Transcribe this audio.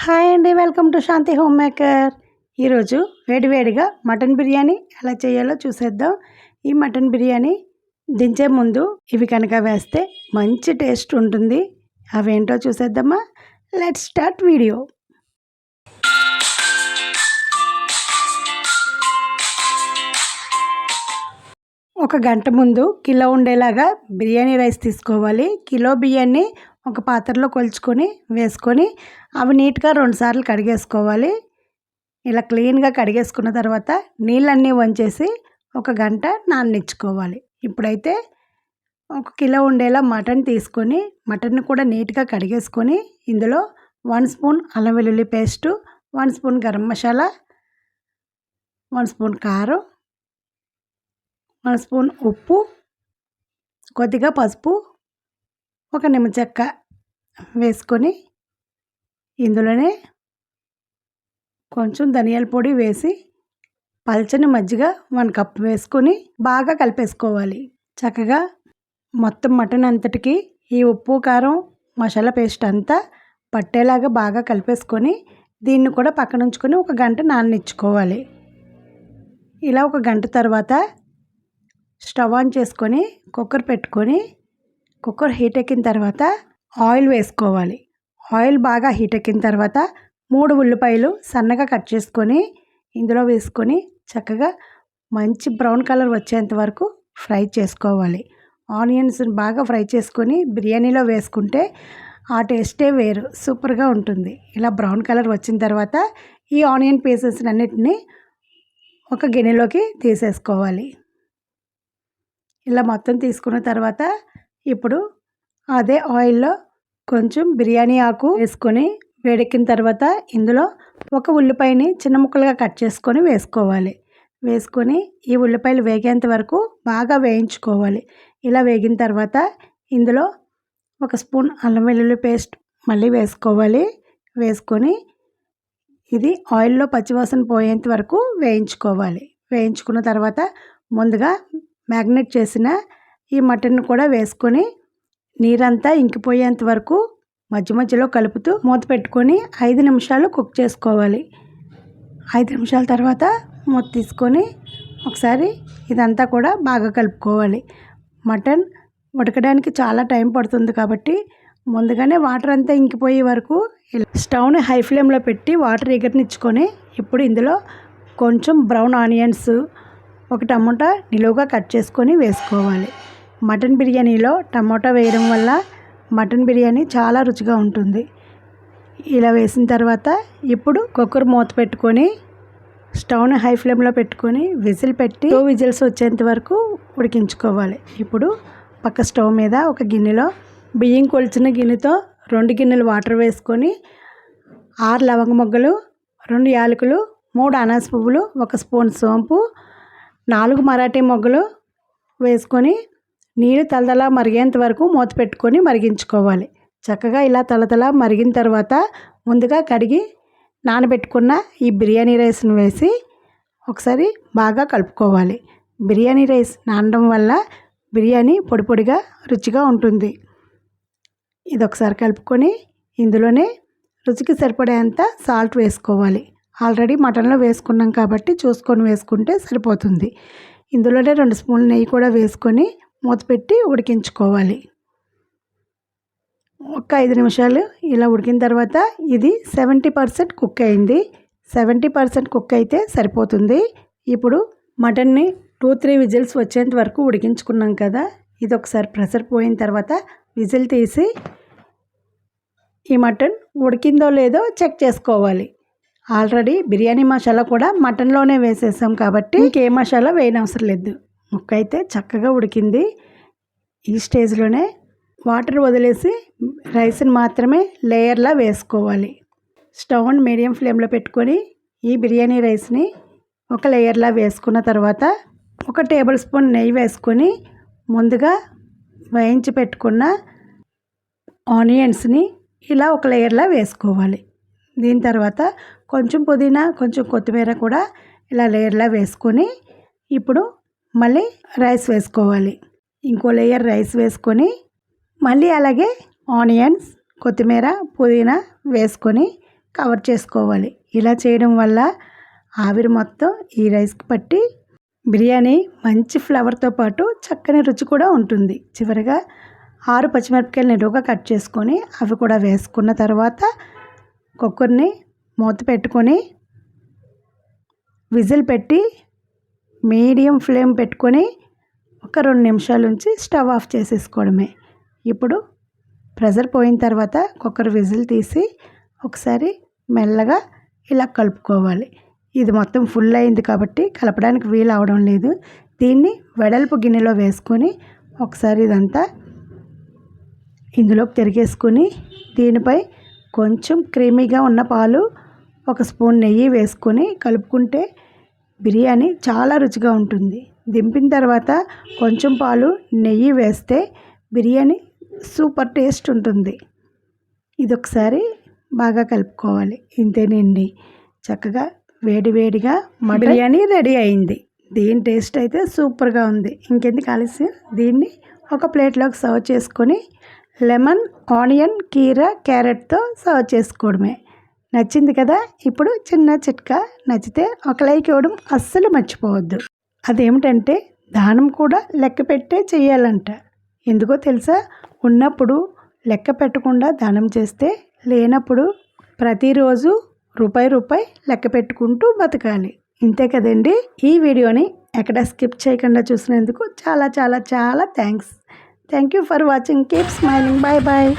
Hi అండి, welcome to Shanti home maker. ఈరోజు వేడివేడిగా మటన్ బిర్యానీ ఎలా చేయాలో చూసేద్దాం. ఈ మటన్ బిర్యానీ దించే ముందు ఇవి కనుక వేస్తే మంచి టేస్ట్ ఉంటుంది. అవేంటో చూసేద్దామా? Let's start video. ఒక గంట ముందు కిలో ఉండేలాగా బిర్యానీ రైస్ తీసుకోవాలి. కిలో బియ్యాన్ని ఒక పాత్రలో కొలుచుకొని వేసుకొని అవి నీట్గా 2 సార్లు కడిగేసుకోవాలి. ఇలా క్లీన్గా కడిగేసుకున్న తర్వాత నీళ్ళన్నీ వంచేసి ఒక గంట నాననిచ్చుకోవాలి. ఇప్పుడైతే 1 కిలో ఉండేలా మటన్ తీసుకొని మటన్ని కూడా నీట్గా కడిగేసుకొని ఇందులో 1 స్పూన్ అల్లం వెల్లుల్లి paste, 1 spoon garam masala, 1 spoon కారం, 1 స్పూన్ ఉప్పు, కొద్దిగా పసుపు, ఒక నిమ్మచెక్క వేసుకొని ఇందులోనే కొంచెం ధనియాల పొడి వేసి పల్చని మజ్జిగ 1 కప్ వేసుకొని బాగా కలిపేసుకోవాలి. చక్కగా మొత్తం మటన్ అంతటికి ఈ ఉప్పు కారం మసాలా పేస్ట్ అంతా పట్టేలాగా బాగా కలిపేసుకొని దీన్ని కూడా పక్కన ఉంచుకొని 1 గంట నాననిచ్చుకోవాలి. ఇలా 1 గంట తర్వాత స్టవ్ ఆన్ చేసుకొని కుక్కర్ పెట్టుకొని కుక్కర్ హీట్ ఎక్కిన తర్వాత ఆయిల్ వేసుకోవాలి. ఆయిల్ బాగా హీట్ ఎక్కిన తర్వాత 3 ఉల్లిపాయలు సన్నగా కట్ చేసుకొని ఇందులో వేసుకొని చక్కగా మంచి బ్రౌన్ కలర్ వచ్చేంత వరకు ఫ్రై చేసుకోవాలి. ఆనియన్స్ బాగా ఫ్రై చేసుకొని బిర్యానీలో వేసుకుంటే ఆ టేస్టే వేరు, సూపర్గా ఉంటుంది. ఇలా బ్రౌన్ కలర్ వచ్చిన తర్వాత ఈ ఆనియన్ పీసెస్ అన్నిటినీ ఒక గిన్నెలోకి తీసేసుకోవాలి. ఇలా మొత్తం తీసుకున్న తర్వాత ఇప్పుడు అదే ఆయిల్లో కొంచెం బిర్యానీ ఆకు వేసుకొని వేడెక్కిన తర్వాత ఇందులో 1 ఉల్లిపాయని చిన్న ముక్కలుగా కట్ చేసుకొని వేసుకోవాలి. వేసుకొని ఈ ఉల్లిపాయలు వేగేంత వరకు బాగా వేయించుకోవాలి. ఇలా వేగిన తర్వాత ఇందులో 1 స్పూన్ అల్లం వెల్లుల్లి పేస్ట్ మళ్ళీ వేసుకోవాలి. వేసుకొని ఇది ఆయిల్లో పచ్చివాసన పోయేంత వరకు వేయించుకోవాలి. వేయించుకున్న తర్వాత ముందుగా మ్యాగ్నేట్ చేసిన ఈ మటన్ కూడా వేసుకొని నీరంతా ఇంకిపోయేంత వరకు మధ్య మధ్యలో కలుపుతూ మూత పెట్టుకొని 5 నిమిషాలు కుక్ చేసుకోవాలి. 5 నిమిషాల తర్వాత మూత తీసుకొని ఒకసారి ఇదంతా కూడా బాగా కలుపుకోవాలి. మటన్ ఉడకడానికి చాలా టైం పడుతుంది కాబట్టి ముందుగానే వాటర్ అంతా ఇంకిపోయే వరకు స్టవ్ని హై ఫ్లేమ్లో పెట్టి వాటర్ ఎగరనిచ్చుకొని ఇప్పుడు ఇందులో కొంచెం బ్రౌన్ ఆనియన్స్, 1 టమోటా నిలువుగా కట్ చేసుకొని వేసుకోవాలి. మటన్ బిర్యానీలో టమోటా వేయడం వల్ల మటన్ బిర్యానీ చాలా రుచిగా ఉంటుంది. ఇలా వేసిన తర్వాత ఇప్పుడు కుక్కర్ మూత పెట్టుకొని స్టవ్ని హై ఫ్లేమ్లో పెట్టుకొని విజిల్ పెట్టి 2 విజిల్స్ వచ్చేంత వరకు ఉడికించుకోవాలి. ఇప్పుడు పక్క స్టవ్ మీద ఒక గిన్నెలో బియ్యం కొలిచిన గిన్నెతో 2 గిన్నెలు వాటర్ వేసుకొని 6 లవంగ మొగ్గలు, 2 యాలకులు, 3 అనాస పువ్వులు, 1 స్పూన్ సోంపు, 4 మరాఠీ మొగ్గలు వేసుకొని నీరు తలతలా మరిగేంత వరకు మూత పెట్టుకొని మరిగించుకోవాలి. చక్కగా ఇలా తలతలా మరిగిన తర్వాత ముందుగా కడిగి నానబెట్టుకున్న ఈ బిర్యానీ రైస్ను వేసి ఒకసారి బాగా కలుపుకోవాలి. బిర్యానీ రైస్ నానడం వల్ల బిర్యానీ పొడి పొడిగా రుచిగా ఉంటుంది. ఇది ఒకసారి కలుపుకొని ఇందులోనే రుచికి సరిపడేంత సాల్ట్ వేసుకోవాలి. ఆల్రెడీ మటన్లో వేసుకున్నాం కాబట్టి చూసుకొని వేసుకుంటే సరిపోతుంది. ఇందులోనే 2 స్పూన్ల నెయ్యి కూడా వేసుకొని మూత పెట్టి ఉడికించుకోవాలి. ఒక 5 నిమిషాలు ఇలా ఉడికిన తర్వాత ఇది 70% కుక్ అయింది. 70% కుక్ అయితే సరిపోతుంది. ఇప్పుడు మటన్ని 2-3 విజిల్స్ వచ్చేంత వరకు ఉడికించుకున్నాం కదా, ఇది ఒకసారి ప్రెషర్ పోయిన తర్వాత విజిల్ తీసి ఈ మటన్ ఉడికిందో లేదో చెక్ చేసుకోవాలి. ఆల్రెడీ బిర్యానీ మసాలా కూడా మటన్లోనే వేసేసాం కాబట్టి ఇంకే మసాలా వేయనవసరం లేదు. ముక్క అయితే చక్కగా ఉడికింది. ఈ స్టేజ్లోనే వాటర్ వదిలేసి రైస్ని మాత్రమే లేయర్లా వేసుకోవాలి. స్టవ్ని మీడియం ఫ్లేమ్లో పెట్టుకొని ఈ బిర్యానీ రైస్ని ఒక లేయర్లా వేసుకున్న తర్వాత 1 టేబుల్ స్పూన్ నెయ్యి వేసుకొని ముందుగా వేయించి పెట్టుకున్న ఆనియన్స్ని ఇలా ఒక లేయర్లా వేసుకోవాలి. దీని తర్వాత కొంచెం పుదీనా, కొంచెం కొత్తిమీర కూడా ఇలా లేయర్లా వేసుకొని ఇప్పుడు మళ్ళీ రైస్ వేసుకోవాలి. ఇంకో లేయర్ రైస్ వేసుకొని మళ్ళీ అలాగే ఆనియన్స్, కొత్తిమీర, పుదీనా వేసుకొని కవర్ చేసుకోవాలి. ఇలా చేయడం వల్ల ఆవిరి మొత్తం ఈ రైస్కి పట్టి బిర్యానీ మంచి ఫ్లేవర్తో పాటు చక్కని రుచి కూడా ఉంటుంది. చివరిగా 6 పచ్చిమిరపకాయలు నిలువుగా కట్ చేసుకొని అవి కూడా వేసుకున్న తర్వాత కుక్కర్ని మూత పెట్టుకొని విజిల్ పెట్టి మీడియం ఫ్లేమ్ పెట్టుకొని ఒక 2 నిమిషాలు ఉంచి స్టవ్ ఆఫ్ చేసేసుకోవడమే. ఇప్పుడు ప్రెషర్ పోయిన తర్వాత కుక్కర్ విజిల్ తీసి ఒకసారి మెల్లగా ఇలా కలుపుకోవాలి. ఇది మొత్తం ఫుల్ అయింది కాబట్టి కలపడానికి వీలు అవడం లేదు. దీన్ని వెడల్పు గిన్నెలో వేసుకొని ఒకసారి ఇదంతా ఇందులోకి తిరిగేసుకొని దీనిపై కొంచెం క్రీమీగా ఉన్న పాలు 1 స్పూన్ నెయ్యి వేసుకొని కలుపుకుంటే బిర్యానీ చాలా రుచిగా ఉంటుంది. దింపిన తర్వాత కొంచెం పాలు నెయ్యి వేస్తే బిర్యానీ సూపర్ టేస్ట్ ఉంటుంది. ఇదొకసారి బాగా కలుపుకోవాలి. ఇంతేనండి, చక్కగా వేడివేడిగా బిర్యానీ రెడీ అయింది. దీని టేస్ట్ అయితే సూపర్గా ఉంది. ఇంకెందుకు ఆలస్యం, దీన్ని ఒక ప్లేట్లోకి సర్వ్ చేసుకొని లెమన్, ఆనియన్, కీరా, క్యారెట్తో సర్వ్ చేసుకోవడమే. నచ్చింది కదా? ఇప్పుడు చిన్న చిట్కా, నచ్చితే ఒక లైక్ ఇవ్వడం అస్సలు మర్చిపోవద్దు. అదేమిటంటే దానం కూడా లెక్క పెట్టే చేయాలంట. ఎందుకో తెలుసా? ఉన్నప్పుడు లెక్క పెట్టకుండా దానం చేస్తే లేనప్పుడు ప్రతిరోజు రూపాయి లెక్క పెట్టుకుంటూ బతకాలి. ఇంతే కదండి. ఈ వీడియోని ఎక్కడ స్కిప్ చేయకుండా చూసినందుకు చాలా చాలా చాలా thanks. Thank you for watching. Keep smiling. Bye bye.